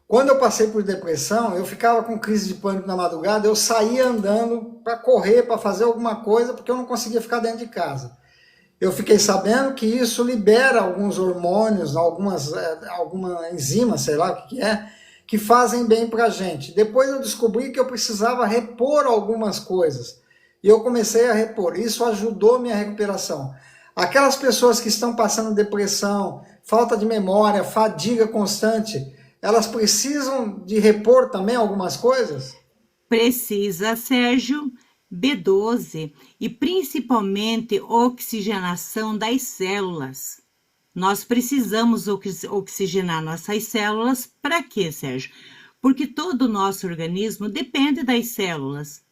Quando eu passei por depressão, eu ficava com crise de pânico na madrugada, eu saía andando para correr, para fazer alguma coisa, porque eu não conseguia ficar dentro de casa. Eu fiquei sabendo que isso libera alguns hormônios, alguma enzima, sei lá o que é, que fazem bem para a gente. Depois eu descobri que eu precisava repor algumas coisas. E eu comecei a repor. Isso ajudou minha recuperação. Aquelas pessoas que estão passando depressão, falta de memória, fadiga constante, elas precisam de repor também algumas coisas? Precisa, Sérgio, B12 e principalmente oxigenação das células. Nós precisamos oxigenar nossas células para quê, Sérgio? Porque todo o nosso organismo depende das células.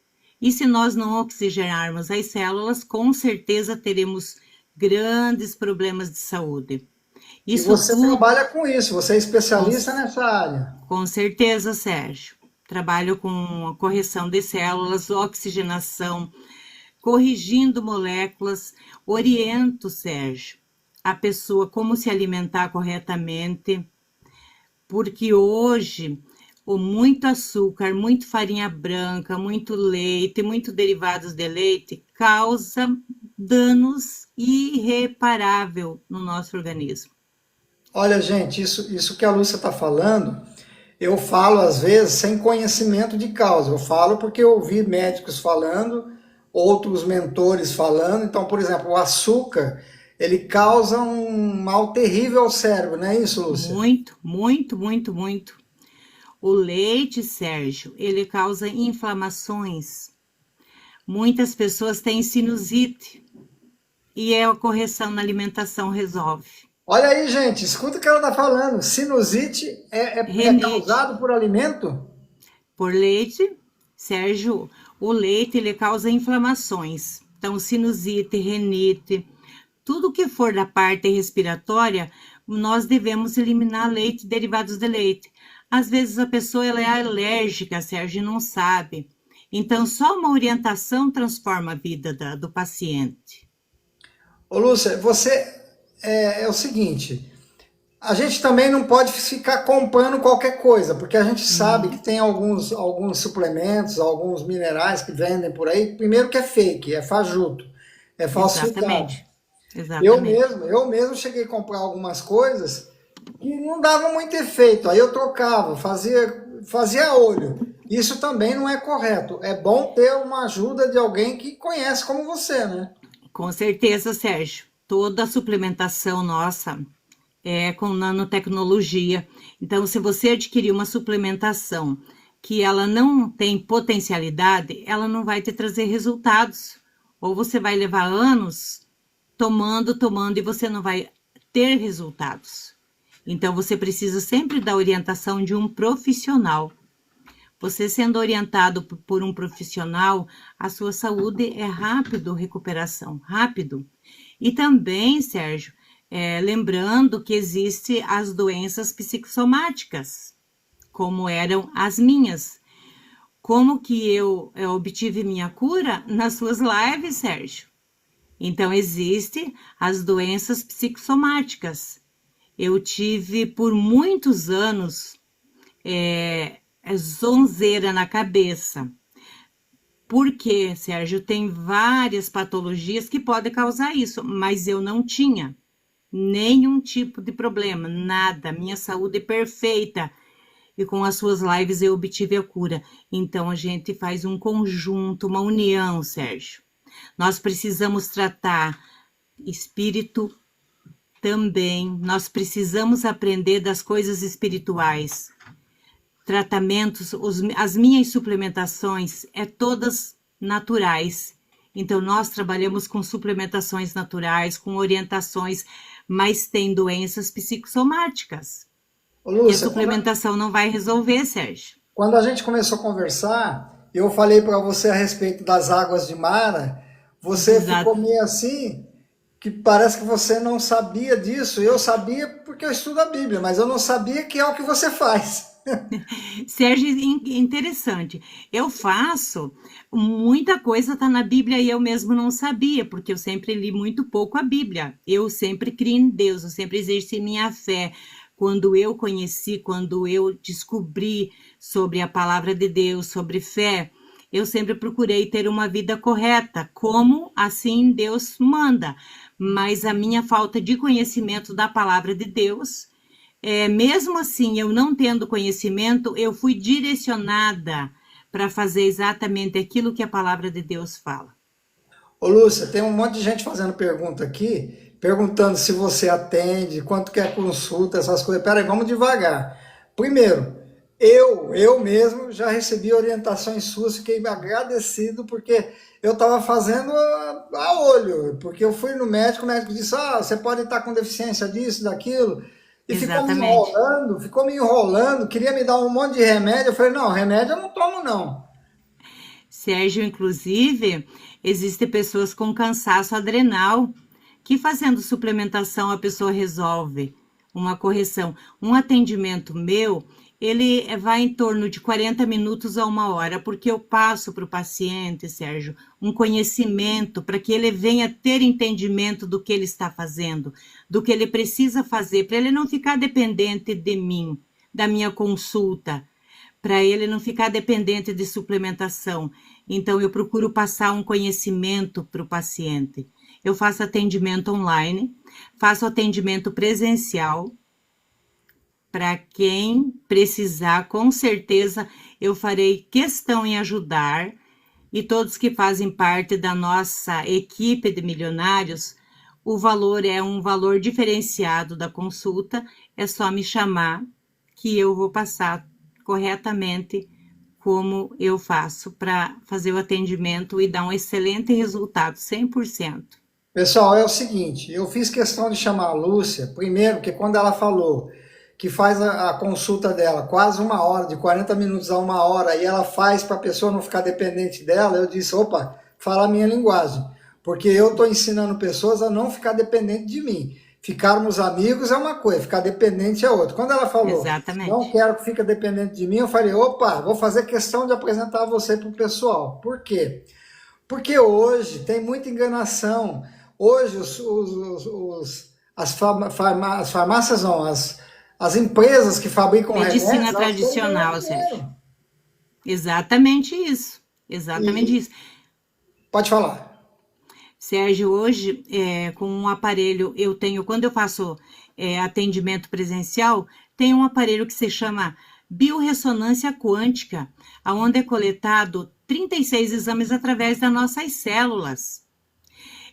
E se nós não oxigenarmos as células, com certeza teremos grandes problemas de saúde. Isso e você trabalha com isso, você é especialista nessa área. Com certeza, Sérgio. Trabalho com a correção de células, oxigenação, corrigindo moléculas, oriento, Sérgio, a pessoa como se alimentar corretamente, porque hoje muito açúcar, muito farinha branca, muito leite, muito derivados de leite causa danos irreparáveis no nosso organismo. Olha, gente, isso que a Lúcia está falando, eu falo às vezes sem conhecimento de causa. Eu falo porque eu ouvi médicos falando, outros mentores falando. Então, por exemplo, o açúcar, ele causa um mal terrível ao cérebro, não é isso, Lúcia? Muito. O leite, Sérgio, ele causa inflamações. Muitas pessoas têm sinusite e a correção na alimentação resolve. Olha aí, gente, escuta o que ela está falando. Sinusite é causado por alimento? Por leite, Sérgio, o leite ele causa inflamações. Então, sinusite, renite, tudo que for da parte respiratória, nós devemos eliminar leite e derivados de leite. Às vezes a pessoa ela é alérgica, Sérgio, e não sabe. Então, só uma orientação transforma a vida do paciente. Ô, Lúcia, você... É o seguinte, a gente também não pode ficar comprando qualquer coisa, porque a gente sabe que tem alguns suplementos, alguns minerais que vendem por aí, primeiro que é fake, é fajuto, é falsificado. Exatamente. Eu mesmo cheguei a comprar algumas coisas que não davam muito efeito, aí eu trocava, fazia olho. Isso também não é correto, é bom ter uma ajuda de alguém que conhece como você, né? Com certeza, Sérgio. Toda a suplementação nossa é com nanotecnologia. Então, se você adquirir uma suplementação que ela não tem potencialidade, ela não vai te trazer resultados. Ou você vai levar anos tomando e você não vai ter resultados. Então, você precisa sempre da orientação de um profissional. Você sendo orientado por um profissional, a sua saúde é recuperação, rápido. E também, Sérgio, lembrando que existem as doenças psicossomáticas, como eram as minhas. Como que eu obtive minha cura? Nas suas lives, Sérgio. Então, existem as doenças psicossomáticas. Eu tive por muitos anos zonzeira na cabeça. Porque, Sérgio, tem várias patologias que podem causar isso, mas eu não tinha nenhum tipo de problema, nada. Minha saúde é perfeita. E com as suas lives eu obtive a cura. Então, a gente faz um conjunto, uma união, Sérgio. Nós precisamos tratar espírito também. Nós precisamos aprender das coisas espirituais. Tratamentos, as minhas suplementações é todas naturais. Então, nós trabalhamos com suplementações naturais, com orientações, mas tem doenças psicossomáticas. Ô, E a Lúcia, suplementação não vai resolver, Sérgio. quando a gente começou a conversar, eu falei para você a respeito das águas de Mara, você Exato. ficou meio assim, que parece que você não sabia disso. Eu sabia porque eu estudo a Bíblia, mas eu não sabia que é o que você faz. Sérgio, interessante. Eu faço, muita coisa está na Bíblia e eu mesmo não sabia, porque eu sempre li muito pouco a Bíblia. Eu sempre criei em Deus, eu sempre exerci minha fé. Quando eu conheci, quando eu descobri sobre a palavra de Deus, sobre fé, eu sempre procurei ter uma vida correta, como assim Deus manda. Mas a minha falta de conhecimento da palavra de Deus, mesmo assim, eu não tendo conhecimento, eu fui direcionada para fazer exatamente aquilo que a palavra de Deus fala. Ô, Lúcia, tem um monte de gente fazendo pergunta aqui, perguntando se você atende, quanto que é consulta, essas coisas. Peraí, vamos devagar. Primeiro, eu mesmo já recebi orientações suas, fiquei agradecido porque eu estava fazendo a olho, porque eu fui no médico, o médico disse, você pode estar com deficiência disso, daquilo, e Exatamente. ficou me enrolando, queria me dar um monte de remédio, eu falei, não, remédio eu não tomo não. Sérgio, inclusive, existem pessoas com cansaço adrenal que fazendo suplementação a pessoa resolve uma correção. Um atendimento meu, ele vai em torno de 40 minutos a 1 hora, porque eu passo para o paciente, Sérgio, um conhecimento para que ele venha ter entendimento do que ele está fazendo, do que ele precisa fazer, para ele não ficar dependente de mim, da minha consulta, para ele não ficar dependente de suplementação. Então, eu procuro passar um conhecimento para o paciente. Eu faço atendimento online, faço atendimento presencial. Para quem precisar, com certeza eu farei questão em ajudar. E todos que fazem parte da nossa equipe de milionários, o valor é um valor diferenciado da consulta. É só me chamar que eu vou passar corretamente como eu faço para fazer o atendimento e dar um excelente resultado, 100%. Pessoal, é o seguinte, eu fiz questão de chamar a Lúcia, primeiro, que quando ela falou que faz a consulta dela quase 1 hora, de 40 minutos a 1 hora, e ela faz para a pessoa não ficar dependente dela, eu disse, opa, fala a minha linguagem, porque eu estou ensinando pessoas a não ficar dependente de mim. Ficarmos amigos é uma coisa, ficar dependente é outra. Quando ela falou, não Exatamente. quero que fique dependente de mim, eu falei, opa, vou fazer questão de apresentar você para o pessoal. Por quê? Porque hoje tem muita enganação. Hoje as farmácias não, as empresas que fabricam Medicina remédios, elas querem ganhar tradicional, Sérgio. dinheiro. Exatamente isso. Exatamente E isso. pode falar. Sérgio, hoje, com um aparelho, eu tenho, quando eu faço atendimento presencial, tem um aparelho que se chama biorressonância quântica, onde é coletado 36 exames através das nossas células.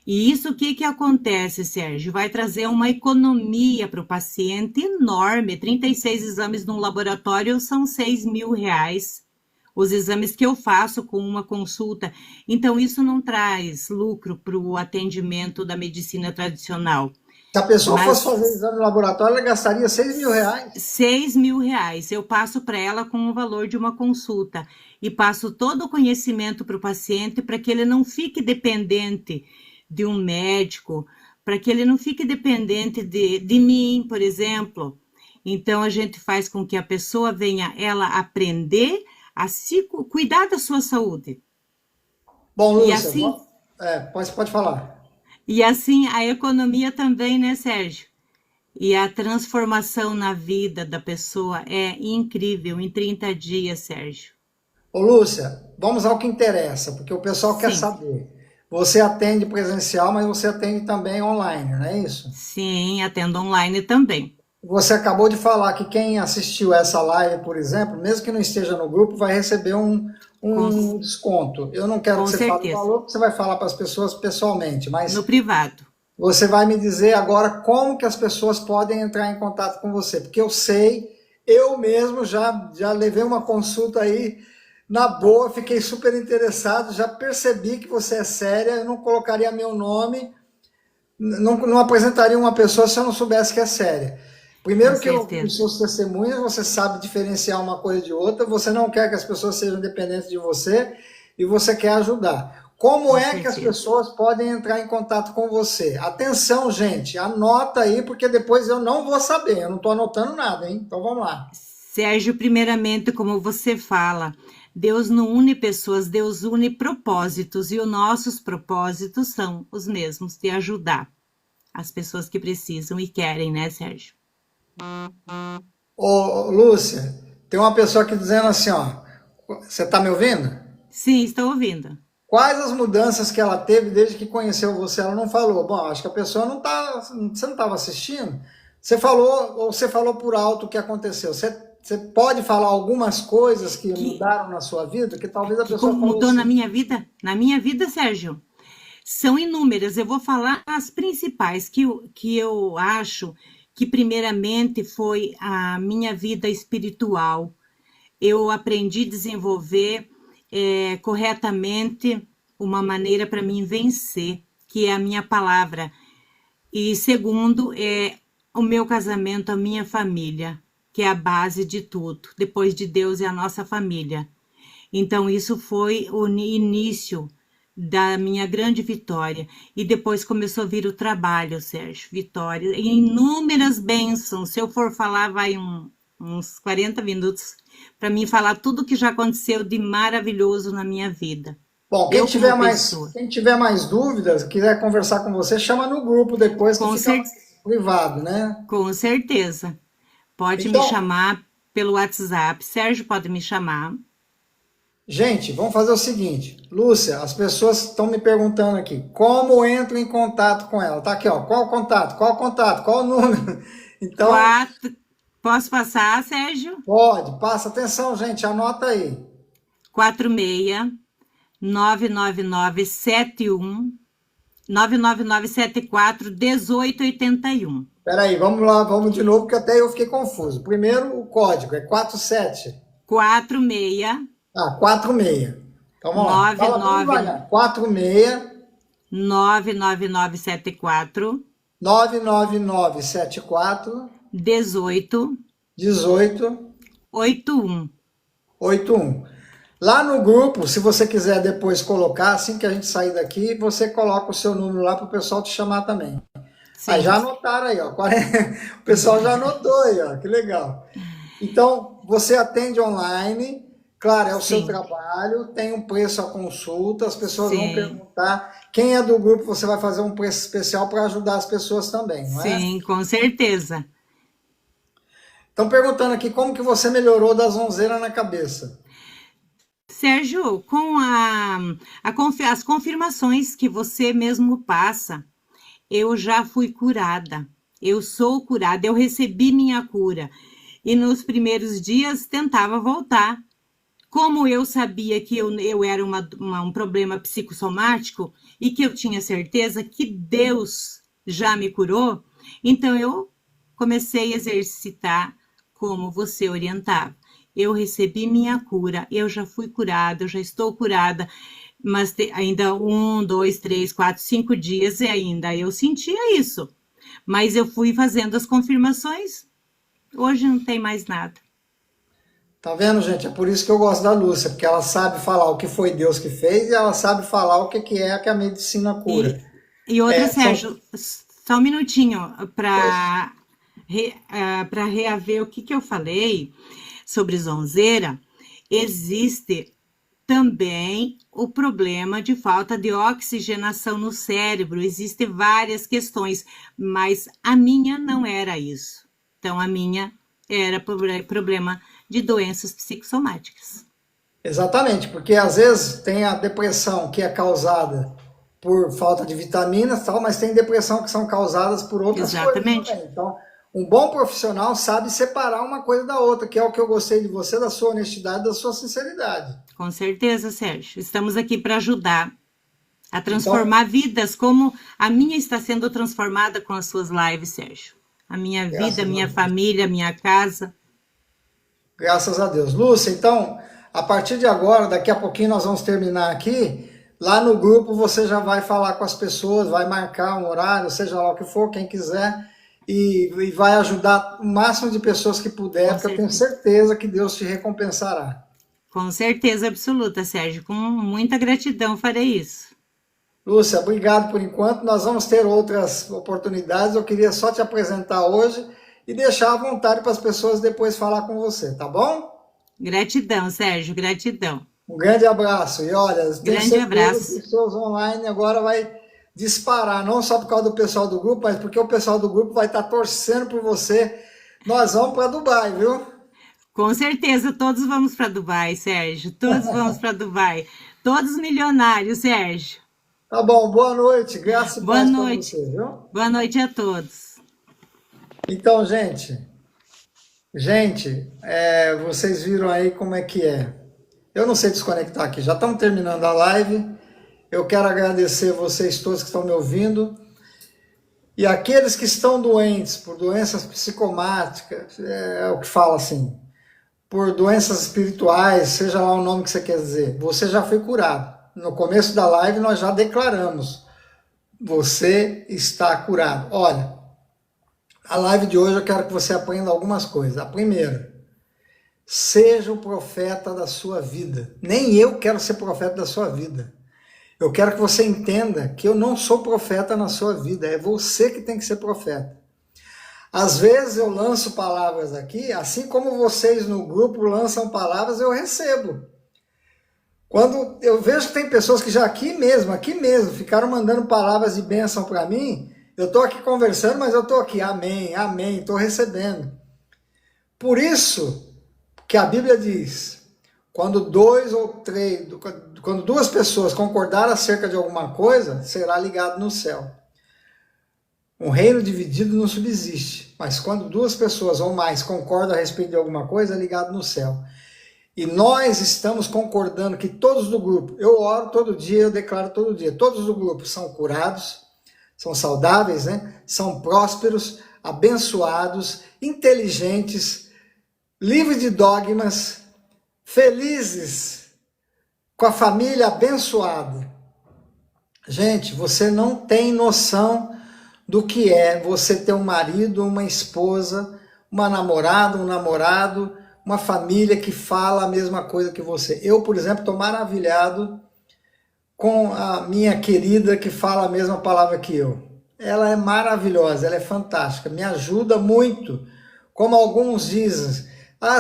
E isso o que acontece, Sérgio? Vai trazer uma economia para o paciente enorme. 36 exames num laboratório são R$ 6.000. Os exames que eu faço com uma consulta. Então, isso não traz lucro para o atendimento da medicina tradicional. Se a pessoa fosse fazer Mas exame no laboratório, ela gastaria R$ 6.000. R$ 6.000 eu passo para ela com o valor de uma consulta. E passo todo o conhecimento para o paciente para que ele não fique dependente de um médico, para que ele não fique dependente de mim, por exemplo. Então, a gente faz com que a pessoa venha ela aprender a se cuidar da sua saúde. Bom, E Lúcia, assim, pode falar. e assim a economia também, né, Sérgio? E a transformação na vida da pessoa é incrível em 30 dias, Sérgio. Ô, Lúcia, vamos ao que interessa, porque o pessoal quer Sim, saber. Você atende presencial, mas você atende também online, não é isso? sim, atendo online também. Você acabou de falar que quem assistiu essa live, por exemplo, mesmo que não esteja no grupo, vai receber Com, um desconto. Eu não quero com que você fale o certeza. valor, porque você vai falar para as pessoas pessoalmente, No mas privado. você vai me dizer agora como que as pessoas podem entrar em contato com você, porque eu sei, eu mesmo já levei uma consulta aí na boa, fiquei super interessado, já percebi que você é séria, eu não colocaria meu nome, não apresentaria uma pessoa se eu não soubesse que é séria. Com Primeiro que eu ouvi os certeza, seus testemunhos, você sabe diferenciar uma coisa de outra, você não quer que as pessoas sejam dependentes de você e você quer ajudar. Como com é que as certeza. pessoas podem entrar em contato com você? Atenção, gente, anota aí, porque depois eu não vou saber, eu não estou anotando nada, hein? Então vamos lá. Sérgio, primeiramente, como você fala, Deus não une pessoas, Deus une propósitos, e os nossos propósitos são os mesmos, de ajudar as pessoas que precisam e querem, né, Sérgio? Ô, Lúcia, tem uma pessoa aqui dizendo assim, ó, você está me ouvindo? Sim, estou ouvindo. Quais as mudanças que ela teve desde que conheceu você? Ela não falou. Bom, acho que a pessoa não tá, você não estava assistindo. Você falou ou você falou por alto o que aconteceu? Você pode falar algumas coisas que Que, mudaram na sua vida que talvez a que pessoa como falou mudou assim. na minha vida, Sérgio, são inúmeras. Eu vou falar as principais que eu acho que primeiramente foi a minha vida espiritual. Eu aprendi a desenvolver corretamente uma maneira para mim vencer, que é a minha palavra. E segundo, é o meu casamento, a minha família, que é a base de tudo. Depois de Deus é a nossa família. Então, isso foi o início da minha grande vitória. E depois começou a vir o trabalho, Sérgio, vitória. E inúmeras bênçãos. Se eu for falar, vai uns 40 minutos para mim falar tudo que já aconteceu de maravilhoso na minha vida. Bom, Eu como pessoa. quem tiver mais dúvidas, quiser conversar com você, chama no grupo depois que Com, fica cer mais privado, né? com certeza. Pode me Então, chamar pelo WhatsApp. Sérgio pode me chamar. gente, vamos fazer o seguinte. Lúcia, as pessoas estão me perguntando aqui, como entro em contato com ela? Tá aqui, ó, qual o contato? Qual o contato? Qual o número? Então, Quatro. Posso passar, Sérgio? pode, passa atenção, gente, anota aí. 46 99971 99974 1881. Peraí, vamos lá, vamos de novo, que até eu fiquei confuso. Primeiro, o código é 47. 46 Ah, 46. Então vamos lá, fala bem 99 devagar. 46 99974 99974 18 18 81. 81. Lá no grupo, se você quiser depois colocar, assim que a gente sair daqui, você coloca o seu número lá para o pessoal te chamar também. Aí Sim, já anotaram aí, ó. O pessoal já anotou aí, ó. Que legal. Então, você atende online, claro, é o seu sim, trabalho, tem um preço à consulta, as pessoas vão sim, perguntar. Quem é do grupo, você vai fazer um preço especial para ajudar as pessoas também, não é? sim, com certeza. Estão perguntando aqui como que você melhorou da zonzeira na cabeça. Sérgio, com as confirmações que você mesmo passa, eu já fui curada. Eu sou curada, eu recebi minha cura. E nos primeiros dias tentava voltar. Como eu sabia que eu era um problema psicossomático e que eu tinha certeza que Deus já me curou, então eu comecei a exercitar como você orientava. Eu recebi minha cura, eu já fui curada, eu já estou curada, mas ainda 1, 2, 3, 4, 5 dias e ainda eu sentia isso. Mas eu fui fazendo as confirmações, hoje não tem mais nada. Tá vendo, gente? É por isso que eu gosto da Lúcia, porque ela sabe falar o que foi Deus que fez e ela sabe falar o que é que a medicina E, cura. e outra, É, são Sérgio, só um minutinho coisas. para reaver o que eu falei sobre zonzeira. Existe também o problema de falta de oxigenação no cérebro. Existem várias questões, mas a minha não era isso. Então, a minha era problema de doenças psicossomáticas. Exatamente, porque às vezes tem a depressão que é causada por falta de vitaminas, e tal, mas tem depressão que são causadas por outras coisas Exatamente. também. Então, um bom profissional sabe separar uma coisa da outra, que é o que eu gostei de você, da sua honestidade, da sua sinceridade. Com certeza, Sérgio. Estamos aqui para ajudar A Então, transformar vidas, como a minha está sendo transformada com as suas lives, Sérgio. A minha vida, graças a minha Deus. família, minha casa. Graças a Deus. Lúcia, então, a partir de agora, daqui a pouquinho nós vamos terminar aqui. Lá no grupo você já vai falar com as pessoas, vai marcar um horário, seja lá o que for, quem quiser, e vai ajudar o máximo de pessoas que puder, Com porque eu tenho certeza. certeza que Deus te recompensará. Com certeza absoluta, Sérgio. Com muita gratidão farei isso. Lúcia, obrigado por enquanto. Nós vamos ter outras oportunidades. Eu queria só te apresentar hoje e deixar à vontade para as pessoas depois falar com você, tá bom? Gratidão, Sérgio, gratidão. Um grande abraço. E olha, tenho Grande certeza que abraço. os seus online agora vai disparar, não só por causa do pessoal do grupo, mas porque o pessoal do grupo vai estar torcendo por você. Nós vamos para Dubai, viu? Com certeza, todos vamos para Dubai, Sérgio. Todos vamos para Dubai. Todos milionários, Sérgio. Tá bom, boa noite. Graça e Boa paz para noite. você, viu? Boa noite a todos. Então, gente, vocês viram aí como é que é. Eu não sei desconectar aqui, já estamos terminando a live. Eu quero agradecer vocês todos que estão me ouvindo. E aqueles que estão doentes por doenças psicomáticas, é o que fala assim, por doenças espirituais, seja lá o nome que você quer dizer, você já foi curado. No começo da live nós já declaramos, você está curado. Olha, a live de hoje eu quero que você aprenda algumas coisas. A primeira, seja o profeta da sua vida. Nem eu quero ser profeta da sua vida. Eu quero que você entenda que eu não sou profeta na sua vida, é você que tem que ser profeta. Às vezes eu lanço palavras aqui, assim como vocês no grupo lançam palavras, eu recebo. Quando eu vejo que tem pessoas que já aqui mesmo, ficaram mandando palavras de bênção para mim, eu estou aqui conversando, mas eu estou aqui, amém, amém, estou recebendo. Por isso que a Bíblia diz, quando duas pessoas concordarem acerca de alguma coisa, será ligado no céu. Um reino dividido não subsiste, mas quando duas pessoas ou mais concordam a respeito de alguma coisa, é ligado no céu. E nós estamos concordando que todos do grupo, eu oro todo dia, eu declaro todo dia, todos do grupo são curados, são saudáveis, né? São prósperos, abençoados, inteligentes, livres de dogmas, felizes, com a família abençoada. Gente, você não tem noção do que é você ter um marido, uma esposa, uma namorada, um namorado, uma família que fala a mesma coisa que você. Eu, por exemplo, estou maravilhado com a minha querida que fala a mesma palavra que eu. Ela é maravilhosa, ela é fantástica, me ajuda muito. Como alguns dizem,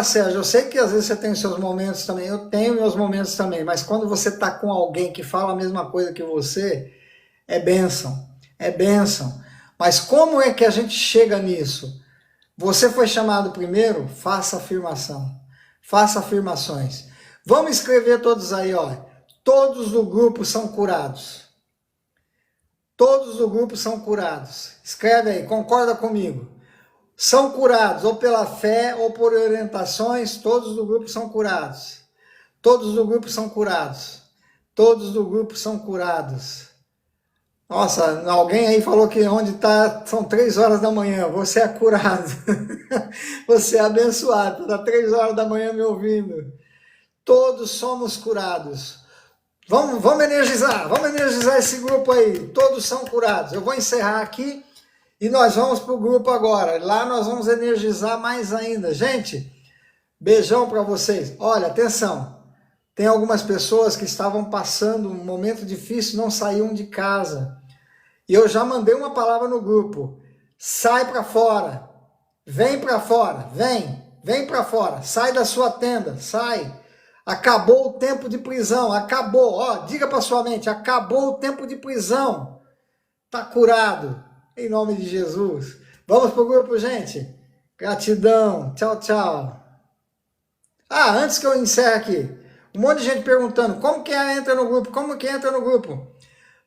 Sérgio, eu sei que às vezes você tem os seus momentos também, eu tenho meus momentos também, mas quando você está com alguém que fala a mesma coisa que você, é bênção, é bênção. Mas como é que a gente chega nisso? Você foi chamado primeiro? Faça afirmação, faça afirmações. Vamos escrever todos aí, ó. Todos do grupo são curados. Todos do grupo são curados. Escreve aí, concorda comigo. São curados, ou pela fé, ou por orientações, todos do grupo são curados. Todos do grupo são curados. Todos do grupo são curados. Nossa, alguém aí falou que onde está são 3 horas da manhã, você é curado. Você é abençoado, está 3 horas da manhã me ouvindo. Todos somos curados. Vamos energizar esse grupo aí. Todos são curados. Eu vou encerrar aqui. E nós vamos para o grupo agora. Lá nós vamos energizar mais ainda. Gente, beijão para vocês. Olha, atenção. Tem algumas pessoas que estavam passando um momento difícil, não saíam de casa. E eu já mandei uma palavra no grupo. Sai para fora. Vem para fora. Vem para fora. Sai da sua tenda. Sai. Acabou o tempo de prisão. Acabou. Ó, diga para sua mente. Acabou o tempo de prisão. Tá curado. Em nome de Jesus. Vamos pro grupo, gente? Gratidão. Tchau, tchau. Antes que eu encerre aqui. Um monte de gente perguntando, como que entra no grupo? Como que entra no grupo?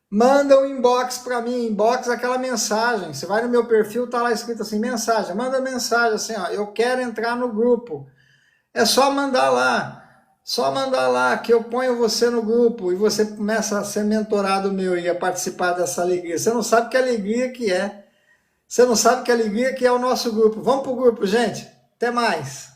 Manda um inbox para mim. Inbox aquela mensagem. Você vai no meu perfil, tá lá escrito assim, mensagem. Manda mensagem assim, ó. Eu quero entrar no grupo. É só mandar lá. Só mandar lá que eu ponho você no grupo e você começa a ser mentorado meu e a participar dessa alegria. Você não sabe que alegria que é. Você não sabe que alegria que é o nosso grupo. Vamos pro grupo, gente. Até mais.